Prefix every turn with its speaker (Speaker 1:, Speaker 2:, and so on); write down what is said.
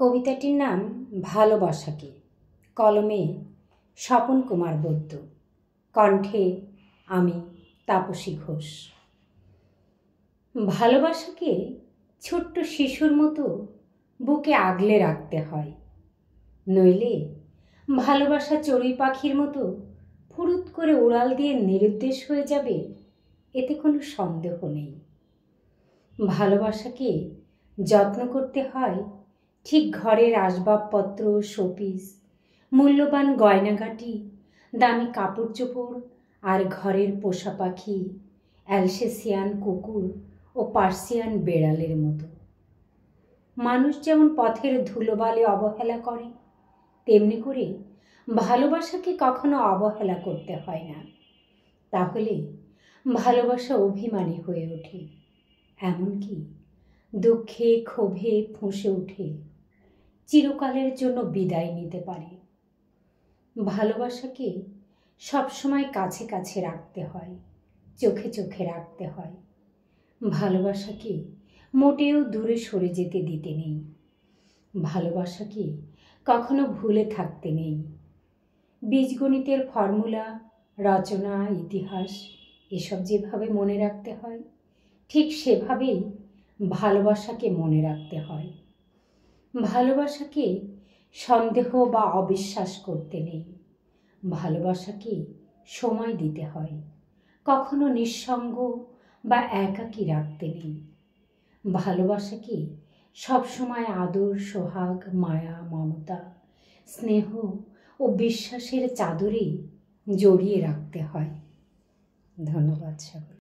Speaker 1: কবিতাটির নাম ভালোবাসাকে। কলমে স্বপন কুমার বৈদ্য, কণ্ঠে আমি তাপসী ঘোষ। ভালোবাসাকে ছোট্ট শিশুর মতো বুকে আগলে রাখতে হয়, নইলে ভালোবাসা চড়ুই পাখির মতো ফুরুত করে উড়াল দিয়ে নিরুদ্দেশ হয়ে যাবে, এতে কোনো সন্দেহ নেই। ভালোবাসাকে যত্ন করতে হয় ঠিক ঘরের আসবাবপত্র, শোপিস, মূল্যবান গয়নাগাটি, দামি কাপড় চোপড় আর ঘরের পোষা পাখি, অ্যালসেসিয়ান কুকুর ও পার্সিয়ান বেড়ালের মতো। মানুষ যেমন পথের ধুলোবালি অবহেলা করে, তেমনি করে ভালোবাসাকে কখনো অবহেলা করতে হয় না। তাহলে ভালোবাসা অভিমানী হয়ে ওঠে, এমনকি দুঃখে ক্ষোভে ফুঁসে ওঠে, চিরকালের জন্য বিদায় নিতে পারে। ভালোবাসাকে সবসময় কাছে কাছে রাখতে হয়, চোখে চোখে রাখতে হয়। ভালোবাসাকে মোটেও দূরে সরে যেতে দিতে নেই। ভালোবাসাকে কখনো ভুলে থাকতে নেই। বীজগণিতের ফর্মুলা, রচনা, ইতিহাস এসব যেভাবে মনে রাখতে হয়, ঠিক সেভাবেই ভালোবাসাকে মনে রাখতে হয়। ভালোবাসাকে সন্দেহ বা অবিশ্বাস করতে নেই। ভালোবাসাকে সময় দিতে হয়, কখনো নিঃসঙ্গ বা একাকী রাখতে নেই। ভালোবাসাকে সবসময় আদর, সোহাগ, মায়া, মমতা, স্নেহ ও বিশ্বাসের চাদরে জড়িয়ে রাখতে হয়। ধন্যবাদ সকল।